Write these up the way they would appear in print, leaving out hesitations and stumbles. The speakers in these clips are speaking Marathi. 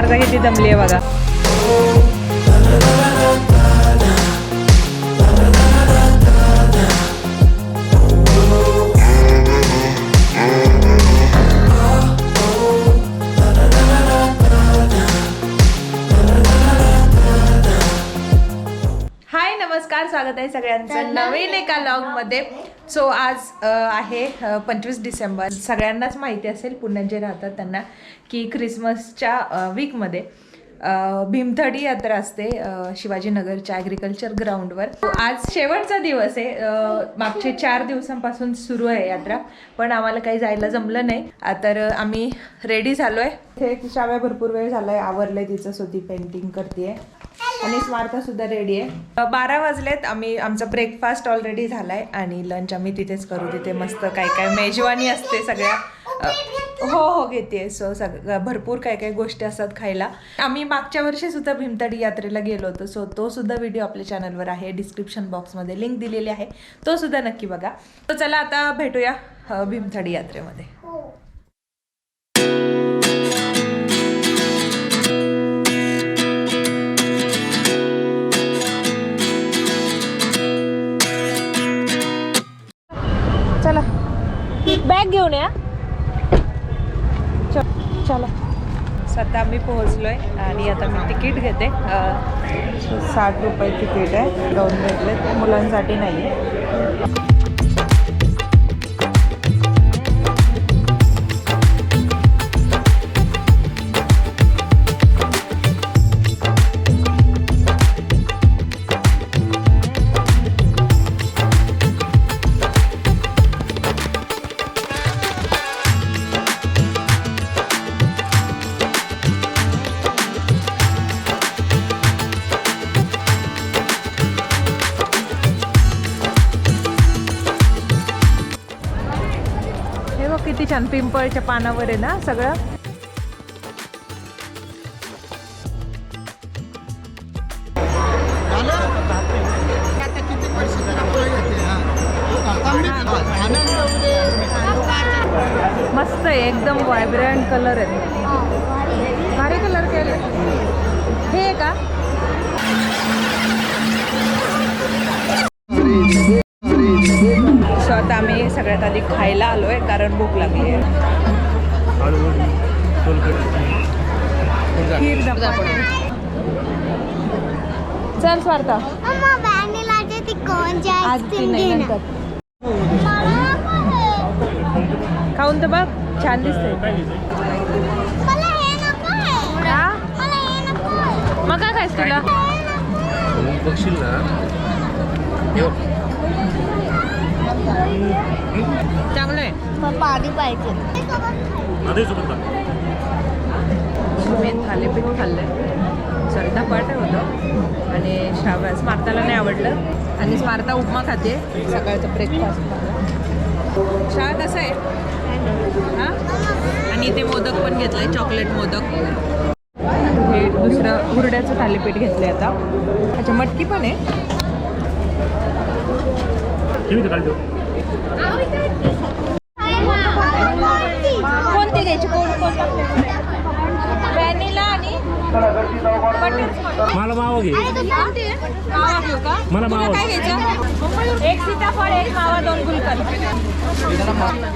स्पर्धा किती जमली आहे बघा. हाय नमस्कार, स्वागत आहे सगळ्यांचं नवीन एका व्लॉगमध्ये. सो आज आहे 25 डिसेंबर. सगळ्यांनाच माहिती असेल पुण्यात जे राहतात त्यांना की ख्रिसमसच्या वीकमध्ये भीमथडी यात्रा असते शिवाजीनगरच्या ॲग्रिकल्चर ग्राउंडवर. आज शेवटचा दिवस आहे. मागचे 4 दिवसांपासून सुरू आहे यात्रा, पण आम्हाला काही जायला जमलं नाही. तर आम्ही रेडी झालो आहे. हे शाव्या भरपूर वेळ झाला आहे, आवरलं आहे, तिचं स्वतः पेंटिंग करते आणि स्मार्था सुद्धा रेडी आहे. 12 वाजलेत. आमचा ब्रेकफास्ट ऑलरेडी झालाय आणि लंच आम्ही तिथेच करू. तिथे मस्त काय काय मेजवानी असते सगळ्या. हो घेते. सो भरपूर काय काय गोष्टी असतात खायला. आम्ही मागच्या वर्षी सुद्धा भीमथडी यात्रेला गेलो होतो. सो तो सुद्धा व्हिडिओ आपल्या चॅनलवर आहे, डिस्क्रिप्शन बॉक्समध्ये लिंक दिलेली आहे, तो सुद्धा नक्की बघा. तर चला आता भेटूया भीमथडी यात्रेमध्ये. चला बॅग घेऊन या. चला सध्या आम्ही पोहोचलोय आणि आता मी तिकीट घेते. 60 रुपये तिकीट आहे. 2 भेटले, मुलांसाठी नाही आहे. किती छान पिंपळच्या पानावर आहे ना सगळं. मस्त आहे, एकदम व्हायब्रंट कलर आहे. भारी कलर केले. हे आहे का? आता आम्ही सगळ्यात आधी खायला आलोय कारण भूक लागली आहे. चल स्वार्था, आज ती नाही म्हणतात. खाऊन तर बघ, छान दिसतंय. मग काय खायचं तुला? बघशील ना, चांगलं आहे. पाणी पाहिजे. मी थालीपीठ खाल्लंय. सॉरी धपाटे होतं आणि श्राव्या स्मार्थाला नाही आवडलं. आणि स्मार्था उपमा खाते सकाळचं ब्रेकफास्ट. शाळा कसं आहे हां. आणि ते मोदक पण घेतलंय, चॉकलेट मोदक. हे दुसरं हुरड्याचं थालीपीठ घेतलंय आता. अच्छा, मटकी पण आहे. कोणती घ्यायची? व्हॅनिला आणि मला मावा घे. मावा घेऊ का? मला मावा काय घ्यायचं? 1 सीताफळ, 1 मावा, 2 गुलकंद.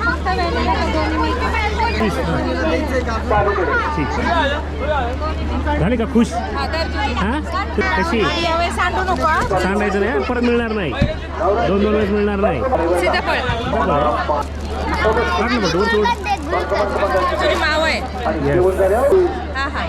फक्त व्हॅनिला झाली का खुश? हा कशी? यावेळेस सांडू नको. सांडायचं नाही, परत मिळणार नाही. 2 वेळेस मिळणार नाही. सीताफळ मावा आहे. हा हा.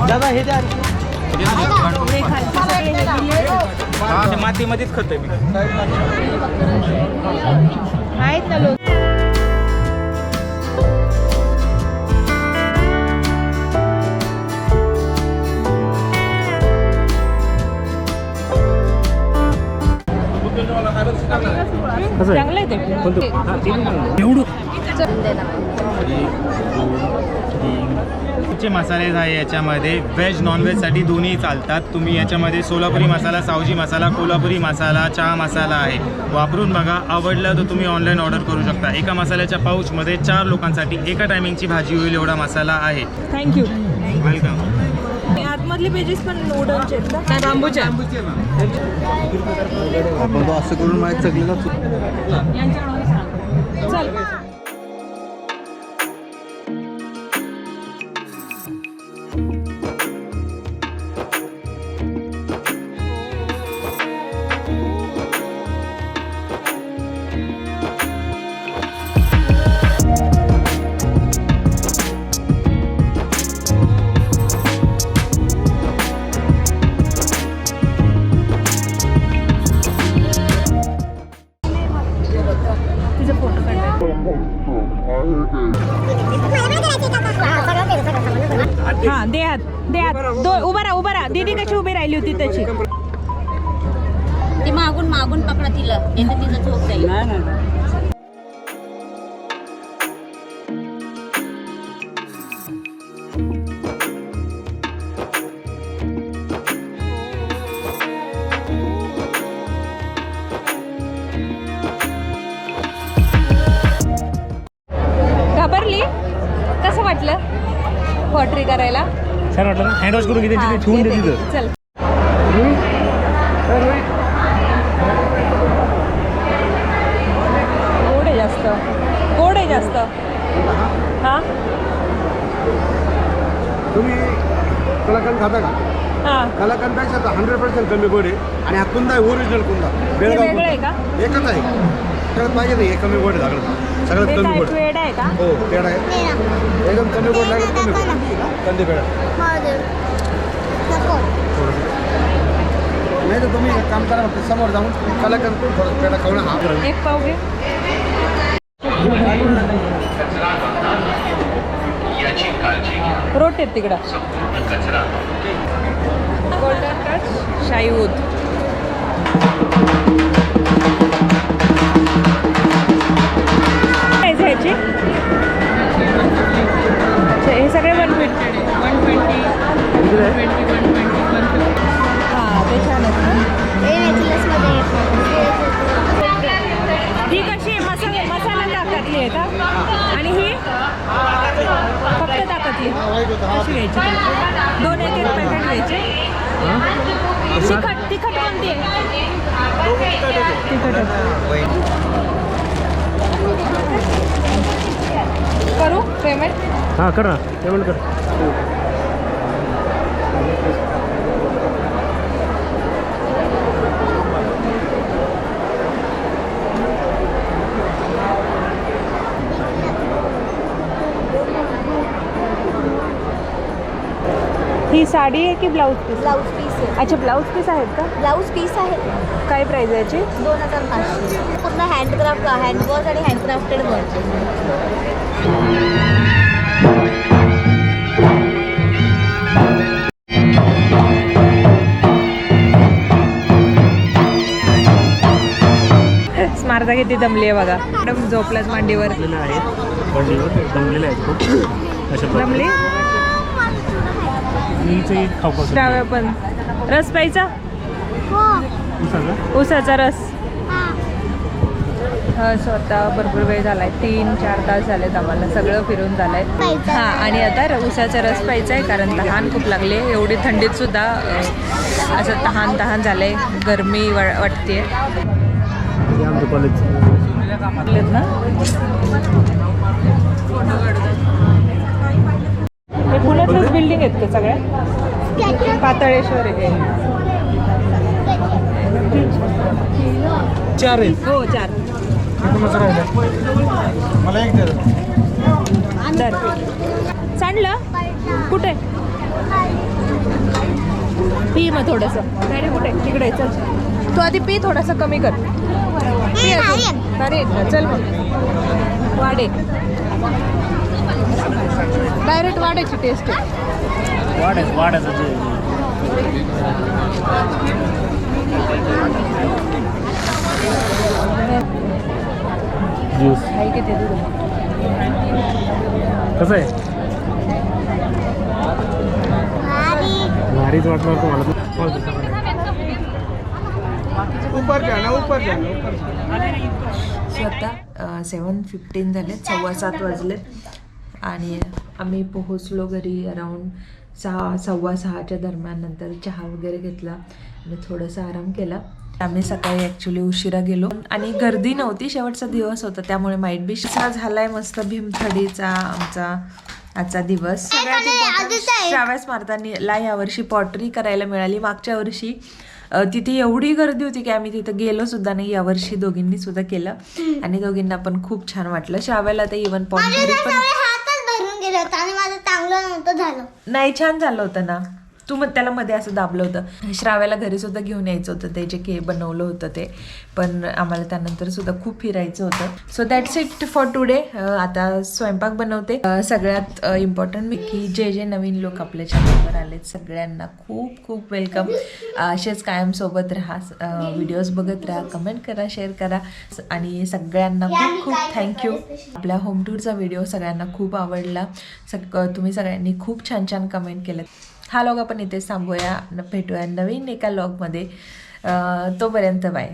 दादा हे द्या. मातीमध्येच खत आहे मी. आहेत ना लोक. चांगलं आहे ते. एवढं चे मसाले आहे याच्यामध्ये व्हेज नॉनव्हेजसाठी दोन्ही चालतात. तुम्ही याच्यामध्ये सोलापुरी मसाला, सावजी मसाला, कोल्हापुरी मसाला, चहा मसाला आहे. वापरून बघा, आवडलं तर तुम्ही ऑनलाईन ऑर्डर करू शकता. एका मसाल्याच्या पाऊचमध्ये 4 लोकांसाठी एका टायमिंगची भाजी होईल एवढा मसाला आहे. थँक्यू. वेलकम. आतमधले पेजेस पण वुडनचे आहेत का? बांबूचे. असं करून माहीत सगळं चल. तिचा फोटो काढ. हा दे हात उभा राहा दीदी कशी उभी राहिली होती तशी. ती मागून मागून पकडा तिला, नाही तर तिचं चोक जाईल. घाबरली? कसं वाटलं पॉटरी करायला? छान वाटलं ना? हँड वॉश करून घे, त्यांची ठेवून दे तिथं. चल. गोड आहे जास्त. हा तुम्ही कलाकंद खाता का? हा कलाकंदापेक्षा 100% कमी गोड आहे. आणि हा कुंदा आहे, ओरिजिनल कुंदा, हे बेळगाव वेगळं आहे कुंदा. का? एकच आहे. सगळ्यात पाहिजे नाही, हे कमी गोड आहे सगळ्यात हे कमी काय गोड. पेड आहे का? हो, पेढा आहे. एकदम कमी गोड लागेल, कमी गोड कंदी पेढा. नाही तर तुम्ही एक काम करा, फक्त समोर जाऊन कलाकंद थोडं पेढा खाऊन हा. एक पाव घे. रोट आहेत तिकडं. गोल्डन टच शाही ऊद. काय ह्याची? हे सगळे 120. हां ते छान ही कशी मसाला ताकातली आहे का? आणि ही फक्त ताकातली कशी घ्यायची? 2 एक पॅकेट घ्यायचे. तिखट कोणती आहे? तिखट करू पेमेंट? हां कर ना, पेमेंट कर. ही साडी आहे की ब्लाऊज पीस? ब्लाऊज पीस आहे. अच्छा ब्लाऊज पीस आहेत का? ब्लाऊज पीस आहे. काय प्राइस आहे याची? 2500. पूर्ण हँडक्राफ्ट, हँडवॉश आणि हँडक्राफ्टेड वर्क. स्मार्था किती दमली आहे बघा. मॅडम झोपल्यात मांडीवर. दमलेले आहेत खूप. अशा दमली? खाऊ डाव्या पण. रस प्यायचा? ऊसाचा रस. स्वतः भरपूर वेळ झालाय, 3-4 तास झालेत आम्हाला, सगळं फिरून झालंय. हां आणि आता ऊसाचा रस प्यायचा आहे कारण तहान खूप लागली आहे. एवढी थंडीत सुद्धा असं तहान झालंय, गरमी वाटते आमचं कॉलेज ना. हे पुण्यातलंच बिल्डिंग आहेत का सगळ्या? पाताळेश्वर आहे. 4 आहेत. हो 4. मला एक द्या. दर सांडलं कुठे? पी मग थोडंसं. गाडी कुठे? तिकडे. चल तू आधी पी, थोडंसं कमी कर. अरे चल मग वाडे. डायरेक्ट वाड्याची टेस्ट आहे. वाड्याचं ज्यूस आहे किती दूध कसं आहे भारीच वाटणार तुम्हाला ऊपर जाना ऊपर जाना ऊपर जाना. सो आता 7:15 झालेत 7:15 वाजलेत आणि आम्ही पोहोचलो घरी अराऊंड 6:15च्या दरम्यान. नंतर चहा वगैरे घेतला आणि थोडासा आराम केला. आम्ही सकाळी ॲक्च्युली उशिरा गेलो आणि गर्दी नव्हती, शेवटचा दिवस होता त्यामुळे माईट बी झालाय मस्त भीमथडीचा आमचा आजचा दिवस. सगळ्यात important श्राव्यास मारताना यावर्षी पॉटरी करायला मिळाली. मागच्या वर्षी तिथे एवढी गर्दी होती की आम्ही तिथं गेलो सुद्धा नाही. यावर्षी दोघींनी सुद्धा केलं आणि दोघींना पण खूप छान वाटलं. श्राव्याला तर इव्हन पॉट घरी पण भरून गेलं होतं आणि माझं चांगलं नव्हतं झालं. नाही, छान झालं होतं ना. तू मग त्याला मध्ये असं दाबलं होतं. श्राव्याला घरी सुद्धा घेऊन यायचं होतं, ते जे बनवलं होतं ते, पण आम्हाला त्यानंतर सुद्धा खूप फिरायचं होतं. So that's it for today. आता स्वयंपाक बनवते. सगळ्यात इम्पॉर्टंट की जे नवीन लोक आपल्या चॅनलवर आलेत सगळ्यांना खूप खूप वेलकम. असेच कायम सोबत राहा, व्हिडिओज बघत राहा, कमेंट करा, शेअर करा आणि सगळ्यांना खूप खूप थँक्यू. आपल्या होम टूरचा व्हिडिओ सगळ्यांना खूप आवडला. तुम्ही सगळ्यांनी खूप छान छान कमेंट केलं. हा लॉग आपण इथेच थांबूया, भेटूया नवीन एका लॉगमध्ये. तोपर्यंत बाय.